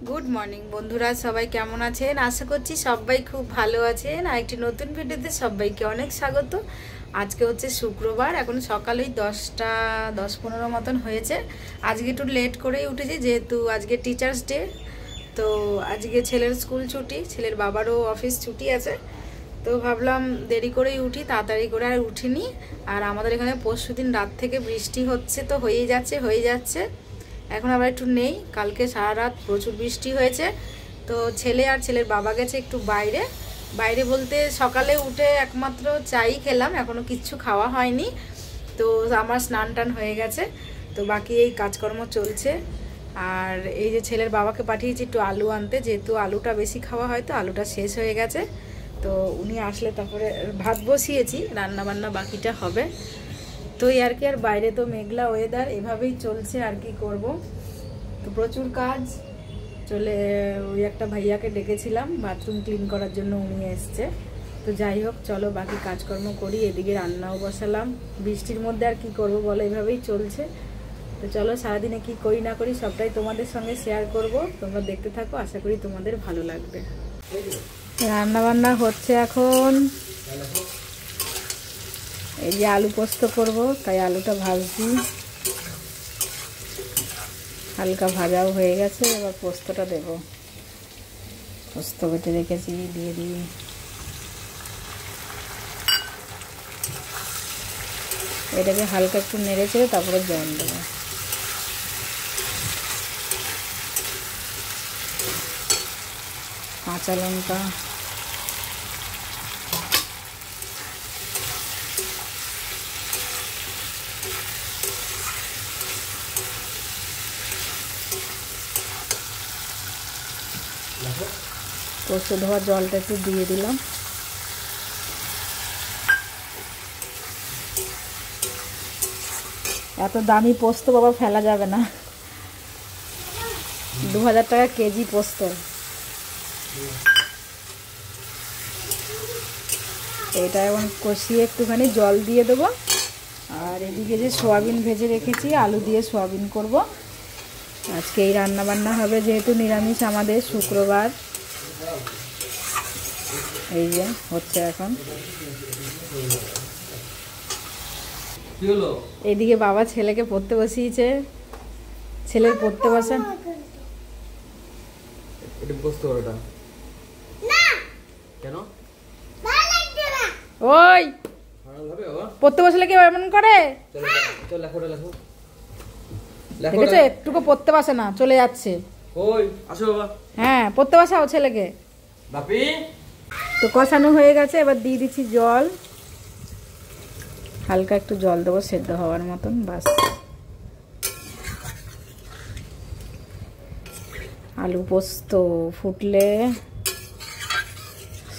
Good morning বন্ধুরা, সবাই কেমন আছেন? আশা করছি সবাই খুব ভালো আছেন। আর একটি নতুন ভিডিওতে সবাইকে অনেক স্বাগত। আজকে হচ্ছে শুক্রবার, এখন সকালেই 10:15 মতন হয়েছে। আজকে একটু লেট করেই উঠেছি, যেহেতু আজকে টিচার্স ডে। তো আজকে ছেলের স্কুল ছুটি, ছেলের বাবারও অফিস ছুটি আছে। তো ভাবলাম দেরি করেই উঠি, তাড়াতাড়ি করে আর উঠিনি। আর আমাদের এখানে পরশুদিন রাত থেকে বৃষ্টি হচ্ছে, তো হয়ে যাচ্ছে। এখন আবার একটু নেই, কালকে সারা রাত প্রচুর বৃষ্টি হয়েছে। তো ছেলে আর ছেলের বাবা গেছে একটু বাইরে বলতে সকালে উঠে একমাত্র চাই খেলাম, এখনও কিচ্ছু খাওয়া হয়নি। তো আমার স্নান টান হয়ে গেছে, তো বাকি এই কাজকর্ম চলছে। আর এই যে ছেলের বাবাকে পাঠিয়েছি একটু আলু আনতে, যেহেতু আলুটা বেশি খাওয়া হয়, তো আলুটা শেষ হয়ে গেছে। তো উনি আসলে তারপরে ভাত বসিয়েছি, রান্নাবান্না বাকিটা হবে। তো এই আর কি, আর বাইরে তো মেঘলা ওয়েদার, এভাবেই চলছে। আর কি করব, তো প্রচুর কাজ চলে। ওই একটা ভাইয়াকে ডেকেছিলাম বাথরুম ক্লিন করার জন্য, উনি এসছে। তো যাই হোক, চলো বাকি কাজকর্ম করি। এদিকে রান্নাও বসালাম, বৃষ্টির মধ্যে আর কি করব বলো, এভাবেই চলছে। তো চলো সারাদিনে কি করি না করি সবটাই তোমাদের সঙ্গে শেয়ার করব, তোমরা দেখতে থাকো, আশা করি তোমাদের ভালো লাগবে। রান্না বান্না হচ্ছে এখন। এই যে আলু পোস্ত করব, তাই আলুটা ভাজছি। হালকা ভাজাও হয়ে গেছে, এবার পোস্তটা দেব। পোস্ত বেটে রেখেছি, দিয়ে দিই। এটাকে হালকা একটু নেড়ে চেড়ে তারপরে জল দেবো। কাঁচা লঙ্কা, পোস্ত ধোয়ার জলটা একটু দিয়ে দিলাম। এত দামি পোস্ত বাবা ফেলা যাবে না, 2000 টাকা কেজি পোস্ত। এটা এখন কষিয়ে একটুখানি জল দিয়ে দেবো। আর এদিকে যে সোয়াবিন ভেজে রেখেছি, আলু দিয়ে সোয়াবিন করব। আজকে এই রান্না বান্না হবে, যেহেতু নিরামিষ আমাদের শুক্রবার। এই যে হচ্ছে এখন। এইদিকে বাবা ছেলেকে পড়তে বসিয়েছে, ছেলের পড়তে বসেন। ওই পড়তে বসলে কেউ এমন করে? দেখেছো, একটুকু পড়তে বসে না, চলে যাচ্ছে। হ্যাঁ, পড়তে বসাও ছেলেকে। তো কষানো হয়ে গেছে, এবার দিয়ে দিচ্ছি জল। হালকা একটু জল দেবো সেদ্ধ হওয়ার মতন, বাস। আলু পোস্ত ফুটলে,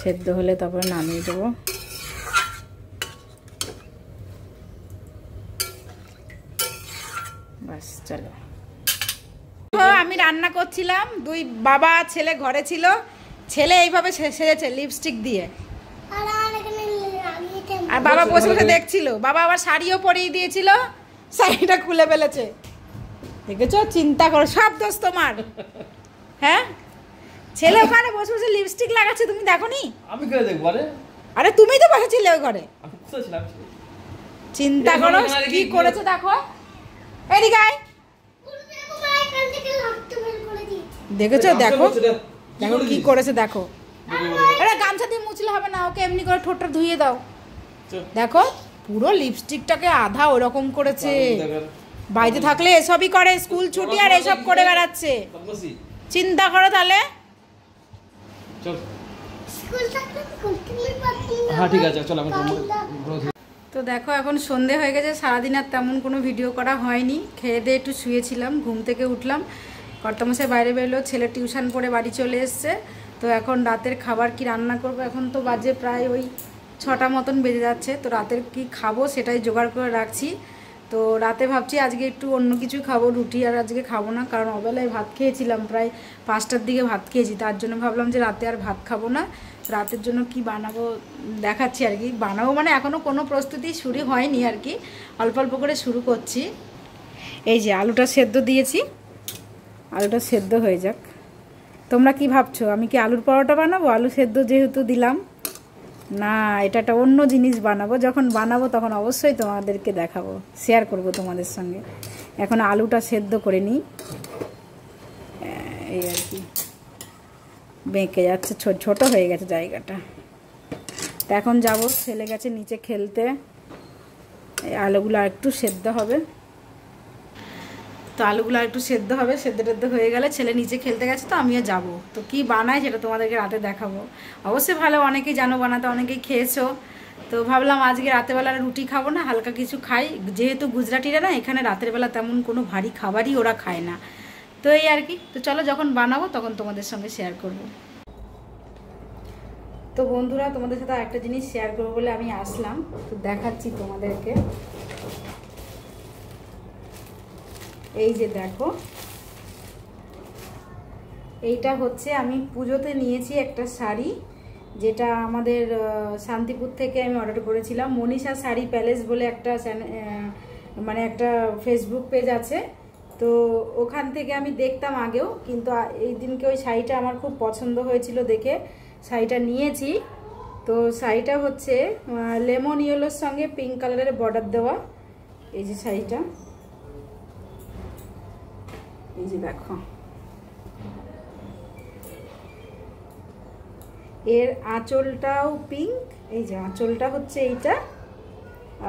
সেদ্ধ হলে তারপরে নামিয়ে দেবো। বাস, চলো। আমি রান্না করছিলাম, দুই বাবা ছেলে ঘরে ছিল। ছেলে এইভাবে সেজেছে লিপস্টিক দিয়ে, আর বাবা বসে বসে দেখছিল। বাবা আবার শাড়িও পরিয়ে দিয়েছিল, শাড়িটা খুলে ফেলেছে। দেখেছো, চিন্তা করো, সব দোষ তোমার। হ্যাঁ, ছেলে ওখানে বসে বসে লিপস্টিক লাগাচ্ছে, তুমি দেখোনি? আমি করে দেখবো। আরে তুমি তো বসেছিলে ওই ঘরে। চিন্তা করো কি করেছে, দেখো। এদিকে আয়, দেখেছো? দেখো দেখো কি করেছে, দেখো। আরে গামছা দিয়ে মুছলে হবে না, ওকে এমনি করে ঠোঁটটা ধুইয়ে দাও। দেখো, পুরো লিপস্টিকটাকে আধা ওরকম করেছে। বাড়িতে থাকলে এসবই করে, স্কুল ছুটি আর এসব করে বেড়াচ্ছে। চিন্তা করো তাহলে। তো দেখো, এখন সন্ধে হয়ে গেছে, সারাদিন আর তেমন কোনো ভিডিও করা হয়নি। খেয়ে দিয়ে একটু শুয়েছিলাম, ঘুম থেকে উঠলাম, কর্তামশাই বাইরে বেরোলো, ছেলে টিউশন পড়ে বাড়ি চলে এসছে। তো এখন রাতের খাবার কি রান্না করব, এখন তো বাজে প্রায় ওই 6টা মতন বেজে যাচ্ছে। তো রাতের কি খাবো সেটাই জোগাড় করে রাখছি। তো রাতে ভাবছি আজকে একটু অন্য কিছু খাবো, রুটি আর আজকে খাবো না, কারণ অবেলায় ভাত খেয়েছিলাম, প্রায় 5টার দিকে ভাত খেয়েছি। তার জন্য ভাবলাম যে রাতে আর ভাত খাবো না, রাতের জন্য কি বানাবো দেখাচ্ছি আর কি। বানাবো মানে এখনও কোনো প্রস্তুতি শুরু হয়নি আর কি, অল্প অল্প করে শুরু করছি। এই যে আলুটা সেদ্ধ দিয়েছি, আলুটা সেদ্ধ হয়ে যাক। তোমরা কি ভাবছো, আমি কি আলুর পরোটা বানাবো? আলু সেদ্ধ যেহেতু দিলাম, না, এটা একটা অন্য জিনিস বানাবো। যখন বানাবো তখন অবশ্যই তোমাদেরকে দেখাবো, শেয়ার করব তোমাদের সঙ্গে। এখন আলুটা সেদ্ধ করে নিই, এই আর কি। বেঁকে যাচ্ছে, ছোট হয়ে গেছে জায়গাটা। তো এখন যাব, ছেলে গেছে নিচে খেলতে, এই আলুগুলো একটু সেদ্ধ হবে। তো আলুগুলো একটু সেদ্ধ হবে, সেদ্ধ হয়ে গেলে ছেলে নিচে খেলতে গেছে, তো আমিও যাব। তো কি বানাই সেটা তোমাদেরকে রাতে দেখাবো। অবশ্যই ভালো, অনেকেই জানো বানাতে, অনেকেই খেয়েছো। তো ভাবলাম আজকে রাতেরবেলা রুটি খাবো না, হালকা কিছু খাই। যেহেতু গুজরাটিরা না, এখানে রাতের বেলা তেমন কোনো ভারী খাবারই ওরা খায় না। তো এই আর কি। তো চলো, যখন বানাবো তখন তোমাদের সঙ্গে শেয়ার করব। তো বন্ধুরা, তোমাদের সাথে একটা জিনিস শেয়ার করবো বলে আমি আসলাম, তো দেখাচ্ছি তোমাদেরকে। এই যে দেখো, এইটা হচ্ছে আমি পুজোতে নিয়েছি একটা শাড়ি, যেটা আমাদের শান্তিপুর থেকে আমি অর্ডার করেছিলাম। মনীষা শাড়ি প্যালেস বলে একটা মানে একটা ফেসবুক পেজ আছে। তো ওখান থেকে আমি দেখতাম আগেও, কিন্তু এই দিনকে ওই শাড়িটা আমার খুব পছন্দ হয়েছিল দেখে শাড়িটা নিয়েছি। তো শাড়িটা হচ্ছে লেমন ইয়েলোর সঙ্গে পিঙ্ক কালারের বর্ডার দেওয়া। এই যে শাড়িটা, এই যে দেখো, এর আঁচলটাও পিঙ্ক। এই যে আঁচলটা হচ্ছে এইটা,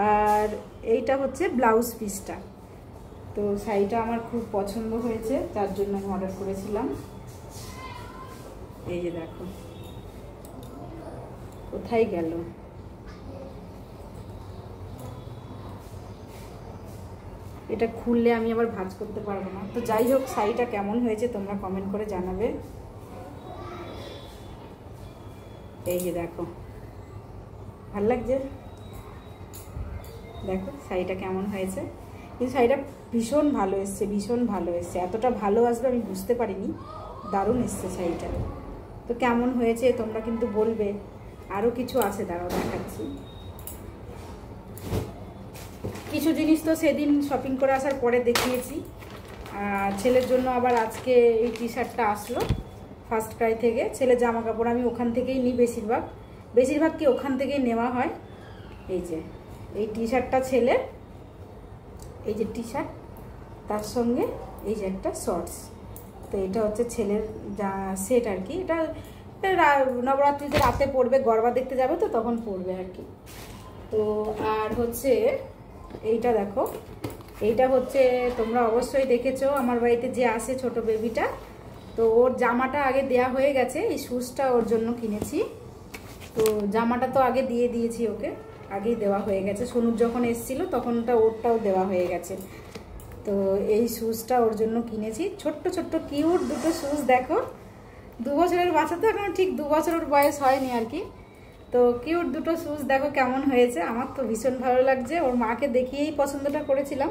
আর এইটা হচ্ছে ব্লাউজ পিসটা। তো শাড়িটা আমার খুব পছন্দ হয়েছে, তার জন্য আমি অর্ডার করেছিলাম। এই যে দেখো, কোথায় গেল? এটা খুললে আমি আবার ভাঁজ করতে পারবো না। তো যাই হোক, শাড়িটা কেমন হয়েছে তোমরা কমেন্ট করে জানাবে। এই যে দেখো, ভাল লাগছে? দেখো শাড়িটা কেমন হয়েছে। কিন্তু শাড়িটা ভীষণ ভালো এসছে, ভীষণ ভালো এসছে। এতটা ভালো আসবে আমি বুঝতে পারিনি, দারুণ এসছে শাড়িটা। তো কেমন হয়েছে তোমরা কিন্তু বলবে। আরও কিছু আছে, দাঁড়াও দেখাচ্ছি। কিছু জিনিস তো সেদিন শপিং করে আসার পরে দেখিয়েছি। ছেলের জন্য আবার আজকে এই টি শার্টটা আসলো ফার্স্ট ক্রাই থেকে। ছেলের জামা কাপড় আমি ওখান থেকেই নিই, বেশিরভাগ কি ওখান থেকেই নেওয়া হয়। এই যে এই টি শার্টটা ছেলের, এই যে টি শার্ট, তার সঙ্গে এই যে একটা শর্টস। তো এটা হচ্ছে ছেলের যা সেট আর কি। এটা নবরাত্রিতে রাতে পরবে, গরবা দেখতে যাবে তো তখন পরবে আর কি। তো আর হচ্ছে এইটা দেখো, এইটা হচ্ছে তোমরা অবশ্যই দেখেছো আমার বাড়িতে যে আসে ছোট বেবিটা। তো ওর জামাটা আগে দেয়া হয়ে গেছে, এই শুজটা ওর জন্য কিনেছি। তো জামাটা তো আগে দিয়ে দিয়েছি ওকে, আগেই দেওয়া হয়ে গেছে। সোনুর যখন এসেছিল তখনটা ওরটাও দেওয়া হয়ে গেছে। তো এই শুজটা ওর জন্য কিনেছি, ছোট্ট ছোট্ট কিউট দুটো শুজ। দেখো 2 বছরের বাচ্চা, তো এখন ঠিক 2 বছরের বয়স হয়নি আর কি। তো কিউট দুটো শুজ দেখো কেমন হয়েছে। আমার তো ভীষণ ভালো লাগছে, ওর মাকে দেখিয়েই পছন্দটা করেছিলাম,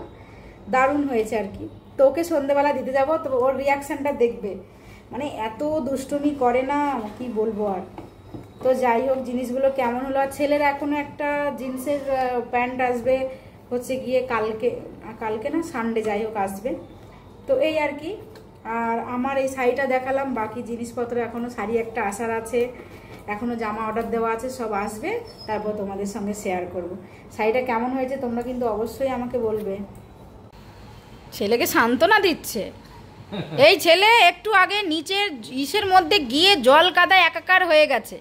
দারুণ হয়েছে আর কি। তো ওকে সন্ধ্যেবেলা দিতে যাবো, তো ওর রিয়াকশানটা দেখবে। মানে এত দুষ্টুমি করে না, কি বলবো আর। তো যাই হোক, জিনিসগুলো কেমন হলো। আর ছেলের এখনো একটা জিন্সের প্যান্ট আসবে হচ্ছে গিয়ে কালকে না সানডে, যাই হোক আসবে। তো এই আর কি। আর আমার এই শাড়িটা দেখালাম, বাকি জিনিসপত্র এখনও শাড়ি একটা আসার আছে, এখনও জামা অর্ডার দেওয়া আছে, সব আসবে, তারপর তোমাদের সঙ্গে শেয়ার করব। শাড়িটা কেমন হয়েছে তোমরা কিন্তু অবশ্যই আমাকে বলবে। ছেলেকে সান্ত্বনা দিচ্ছে এই ছেলে। একটু আগে নিচের ইসের মধ্যে গিয়ে জল কাদায় একাকার হয়ে গেছে,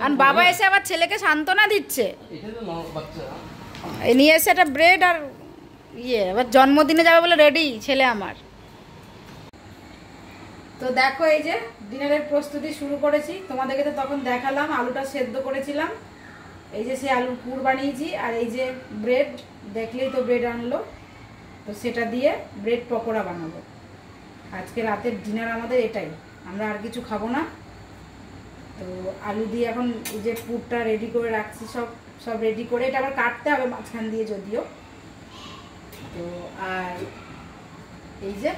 আর বাবা এসে আবার ছেলেকে সান্ত্বনা দিচ্ছে। নিয়ে এসে একটা ব্রেড আর এবার জন্মদিনে যাবে বলে রেডি ছেলে আমার। তো দেখো, এই যে ডিনারের প্রস্তুতি শুরু করেছি। তোমাদেরকে তো তখন দেখালাম, আলুটা সেদ্ধ করেছিলাম। এই যে সে আলুর পুর বানিয়েছি, আর এই যে ব্রেড, দেখলেই তো ব্রেড আনলো, তো সেটা দিয়ে ব্রেড পকোড়া বানাবো। আজকে রাতের ডিনার আমাদের এটাই, আমরা আর কিছু খাবো না। তো আলু দিয়ে এখন এই যে পুরটা রেডি করে রাখছি, সব রেডি করে, এটা আবার কাটতে হবে মাঝখান দিয়ে যদিও। তো আর এই যে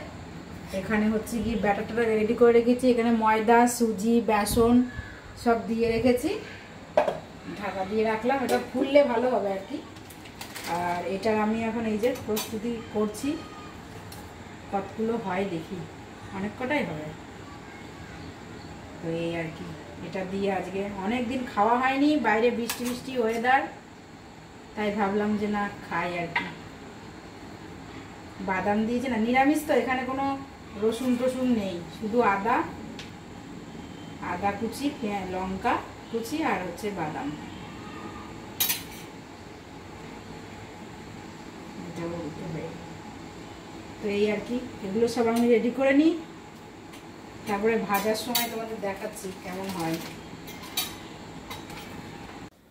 এখানে হচ্ছে কি ব্যাটারটা রেডি করে রেখেছি। এখানে ময়দা, সুজি, বেসন সব দিয়ে রেখেছি, ঢাকা দিয়ে রাখলাম। এটা ফুললে ভালো হবে আর কি। আর এটার আমি এখন এই যে প্রস্তুতি করছি, কতগুলো হয় দেখি, অনেক কটাই হবে। তো এই আর কি, এটা দিয়ে আজকে অনেক দিন খাওয়া হয়নি, বাইরে বৃষ্টি বৃষ্টি ওয়েদার, তাই ভাবলাম যে না খাই আর কি। বাদাম দিয়েছে না, নিরামিষ তো, এখানে কোনো রসুন টসুন নেই, শুধু আদা কুচি, লঙ্কা কুচি আর হচ্ছে বাদাম। তো এই আর কি, এগুলো সব আমি রেডি করে নিই, তারপরে ভাজার সময় তোমাদের দেখাচ্ছি কেমন হয়।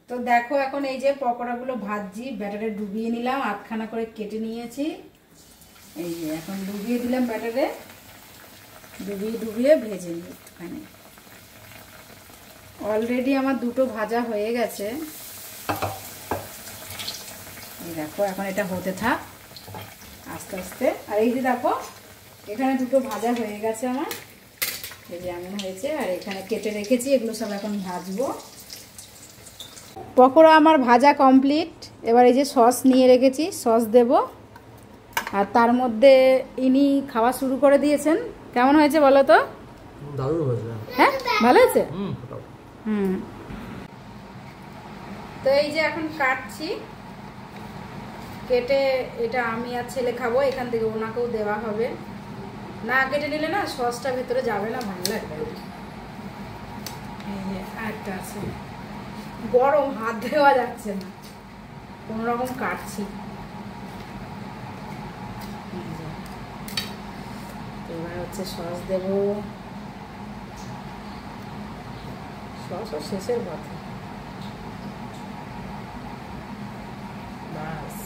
তো দেখো এখন এই যে পকোড়াগুলো ভাজছি, ব্যাটারে ডুবিয়ে নিলাম, আধখানা করে কেটে নিয়েছি। এই যে এখন ডুবিয়ে দিলাম ব্যাটারে, ডুবিয়ে ভেজে নিই একটুখানি। অলরেডি আমার দুটো ভাজা হয়ে গেছে। এই দেখো এখন এটা হতে থাক আস্তে আস্তে। আর এই যে দেখো এখানে দুটো ভাজা হয়ে গেছে আমার, এই যে এমন হয়েছে। আর এখানে কেটে রেখেছি, এগুলো সব এখন ভাজবো। পকোড়া আমার ভাজা কমপ্লিট। এবার এই যে সস নিয়ে রেখেছি, সস দেব। আর তার মধ্যে ইনি খাওয়া শুরু করে দিয়েছেন। কেমন হয়েছে বলো তো? দারুণ হয়েছে। হ্যাঁ ভালো হয়েছে। তো এই যে এখন কাটছি, কেটে এটা আমি আর ছেলে খাবো, এখান থেকে ওনাকেও দেওয়া হবে। না কেটে নিলে না সসটা ভেতরে যাবে না, ভালো লাগবে। এই যে আরেকটা আছে, গরম, হাত দেওয়া যাচ্ছে না, কোনো রকম কাটছি। এবার হচ্ছে সস দেব, সসও শেষের কথা। বাস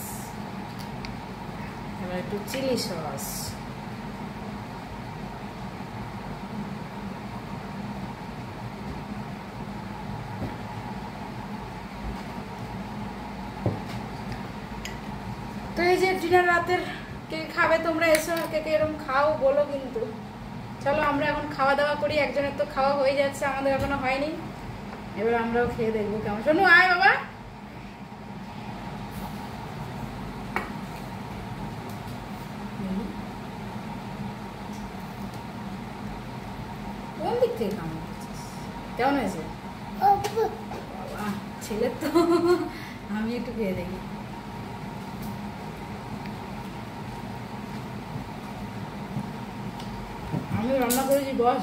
এবার একটু চিলি সস। তো এই যে ডিনার রাতের কে খাবে তোমরা, এসো কে কে এরকম খাও বলো কিন্তু। চলো আমরা এখন খাওয়া দাওয়া করি, একজনের তো খাওয়া হয়ে যাচ্ছে, আমাদের এখনো হয়নি। এবার আমরাও খেয়ে দেখবো কেমন। শোনো আয় বাবা, কোন দিক থেকে কেমন হয়েছিস, কেমন হয়েছে বাবা? ছেলের তো আমি একটু খেয়ে দেখি। আমি রান্না করেছি বস।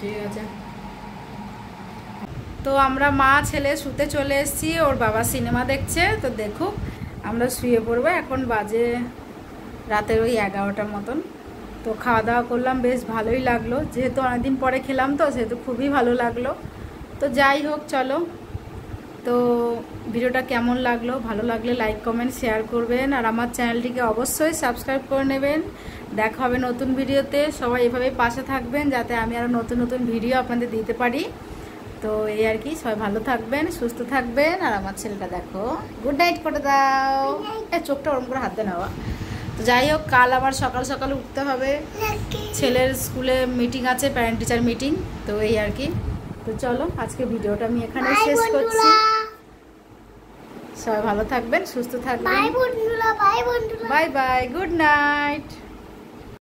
ঠিক আছে। তো আমরা মা ছেলে শুতে চলে এসেছি, ওর বাবা সিনেমা দেখছে। তো দেখুক, আমরা শুয়ে পড়বো। এখন বাজে রাতের ওই 11টার মতন। তো খাওয়া দাওয়া করলাম, বেশ ভালোই লাগলো, যেহেতু অনেকদিন পরে খেলাম তো সেহেতু খুবই ভালো লাগলো। তো যাই হোক চলো, তো ভিডিওটা কেমন লাগলো, ভালো লাগলে লাইক কমেন্ট শেয়ার করবেন, আর আমার চ্যানেলটিকে অবশ্যই সাবস্ক্রাইব করে নেবেন। দেখা হবে নতুন ভিডিওতে। সবাই এভাবেই পাশে থাকবেন যাতে আমি আরও নতুন নতুন ভিডিও আপনাদের দিতে পারি। তো এই আর কি, সবাই ভালো থাকবেন, সুস্থ থাকবেন। আর আমার ছেলেটা দেখো গুড নাইট করে দাও, চোখটা ওরম করে হাতে নেওয়া। তো যাই হোক, কাল আবার সকাল সকাল উঠতে হবে, ছেলের স্কুলে মিটিং আছে, প্যারেন্ট টিচার মিটিং। তো এই আর কি, তো চলো আজকে ভিডিওটা আমি এখানে শেষ করছি। সবাই ভালো থাকবেন, সুস্থ থাকবেন। Bye bye, good night.